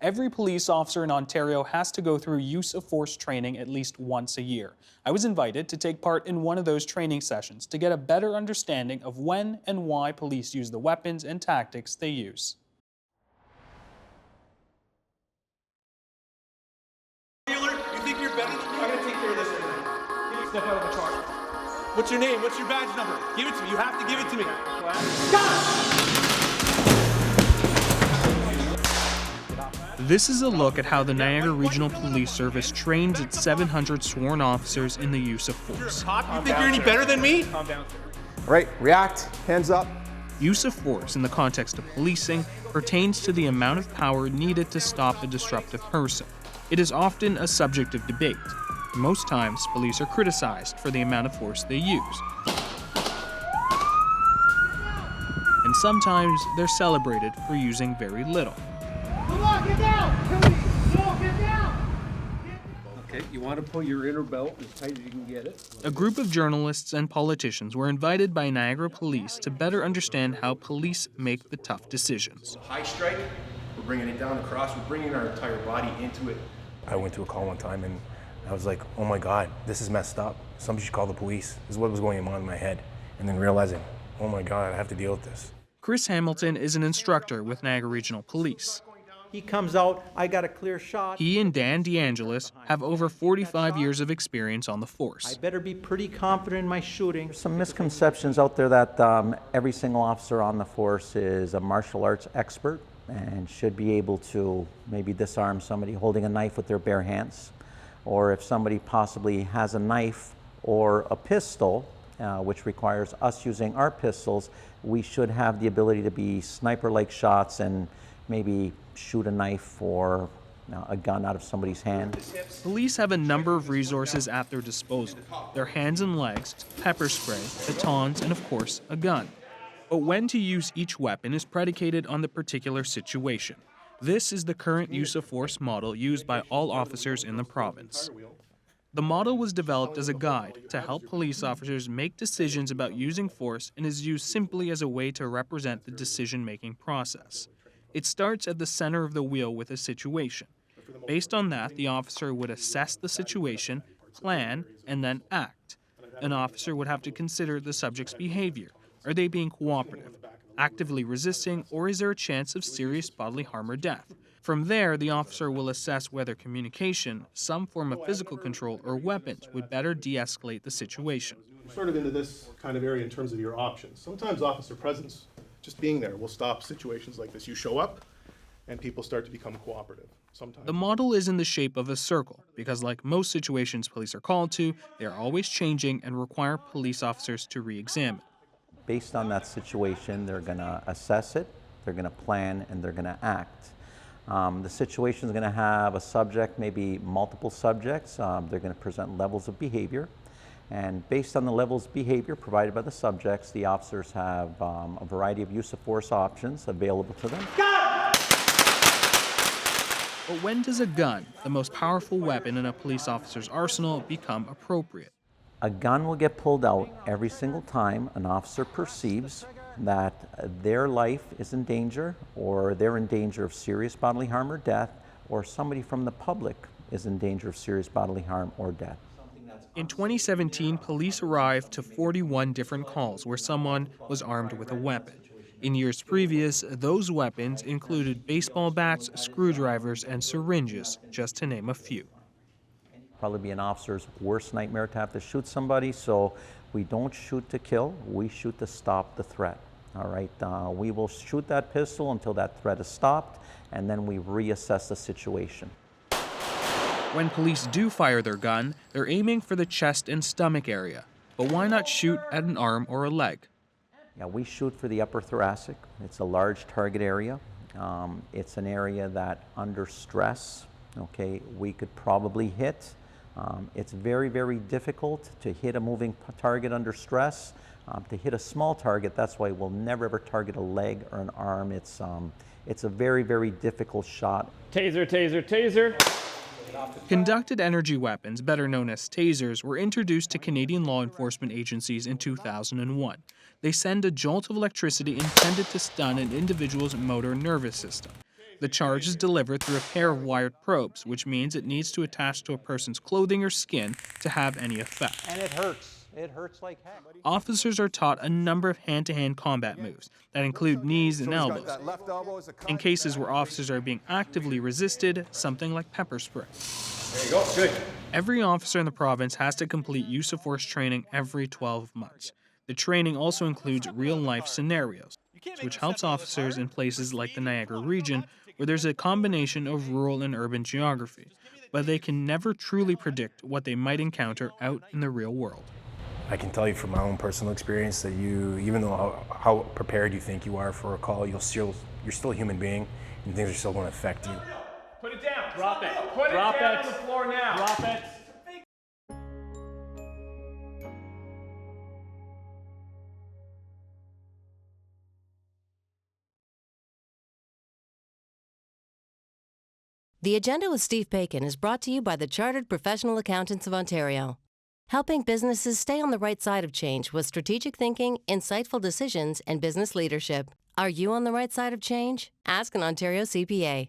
Every police officer in Ontario has to go through use of force training at least once a year. I was invited to take part in one of those training sessions to get a better understanding of when and why police use the weapons and tactics they use. You think you're better than me? I'm gonna take care of this right now. Step out of the car. What's your name? What's your badge number? Give it to me. You have to give it to me. This is a look at how the Niagara Regional Police Service trains its 700 sworn officers in the use of force. You think you're any better than me? All right, react, hands up. Use of force in the context of policing pertains to the amount of power needed to stop a disruptive person. It is often a subject of debate. Most times, police are criticized for the amount of force they use. And sometimes they're celebrated for using very little. Come on, get down! No, get down! Okay, you want to pull your inner belt as tight as you can get it. A group of journalists and politicians were invited by Niagara Police to better understand how police make the tough decisions. High strike, we're bringing it down across, we're bringing our entire body into it. I went to a call one time and I was like, oh my God, this is messed up. Somebody should call the police. This is what was going on in my head. And then realizing, oh my God, I have to deal with this. Chris Hamilton is an instructor with Niagara Regional Police. He comes out, I got a clear shot. He and Dan DeAngelis have over 45 years of experience on the force. I better be pretty confident in my shooting. There's some misconceptions out there that every single officer on the force is a martial arts expert and should be able to maybe disarm somebody holding a knife with their bare hands. Or if somebody possibly has a knife or a pistol, which requires us using our pistols, we should have the ability to be sniper-like shots and maybe shoot a knife or a gun out of somebody's hand. Police have a number of resources at their disposal. Their hands and legs, pepper spray, batons, and of course, a gun. But when to use each weapon is predicated on the particular situation. This is the current use of force model used by all officers in the province. The model was developed as a guide to help police officers make decisions about using force and is used simply as a way to represent the decision-making process. It starts at the center of the wheel with a situation. Based on that, the officer would assess the situation, plan, and then act. An officer would have to consider the subject's behavior. Are they being cooperative, actively resisting, or is there a chance of serious bodily harm or death? From there, the officer will assess whether communication, some form of physical control, or weapons would better de-escalate the situation. Sort of into this kind of area in terms of your options. Sometimes officer presence, just being there, will stop situations like this. You show up and people start to become cooperative. Sometimes. The model is in the shape of a circle because like most situations police are called to, they are always changing and require police officers to re-examine. Based on that situation, they're going to assess it, they're going to plan, and they're going to act. The situation is going to have a subject, maybe multiple subjects. They're going to present levels of behavior. And based on the levels of behavior provided by the subjects, the officers have a variety of use of force options available to them. But when does a gun, the most powerful weapon in a police officer's arsenal, become appropriate? A gun will get pulled out every single time an officer perceives that their life is in danger, or they're in danger of serious bodily harm or death, or somebody from the public is in danger of serious bodily harm or death. In 2017, police arrived to 41 different calls where someone was armed with a weapon. In years previous, those weapons included baseball bats, screwdrivers, and syringes, just to name a few. Probably be an officer's worst nightmare to have to shoot somebody, so we don't shoot to kill, we shoot to stop the threat. All right, we will shoot that pistol until that threat is stopped, and then we reassess the situation. When police do fire their gun, they're aiming for the chest and stomach area. But why not shoot at an arm or a leg? Yeah, we shoot for the upper thoracic. It's a large target area. It's an area that under stress, okay, we could probably hit. It's very, very difficult to hit a moving target under stress. To hit a small target, that's why we'll never ever target a leg or an arm. It's a very, very difficult shot. Taser, taser, taser. Conducted energy weapons, better known as tasers, were introduced to Canadian law enforcement agencies in 2001. They send a jolt of electricity intended to stun an individual's motor nervous system. The charge is delivered through a pair of wired probes, which means it needs to attach to a person's clothing or skin to have any effect. And it hurts. It hurts like heck. Officers are taught a number of hand-to-hand combat moves that include knees and elbows. In cases where officers are being actively resisted, something like pepper spray. There you go, good. Every officer in the province has to complete use of force training every 12 months. The training also includes real-life scenarios, which helps officers in places like the Niagara region, where there's a combination of rural and urban geography, but they can never truly predict what they might encounter out in the real world. I can tell you from my own personal experience that even though how prepared you think you are for a call, you're still a human being, and things are still going to affect you. Put it down. Drop it. Put it down on the floor now. Drop it. The Agenda with Steve Bacon is brought to you by the Chartered Professional Accountants of Ontario, helping businesses stay on the right side of change with strategic thinking, insightful decisions, and business leadership. Are you on the right side of change? Ask an Ontario CPA.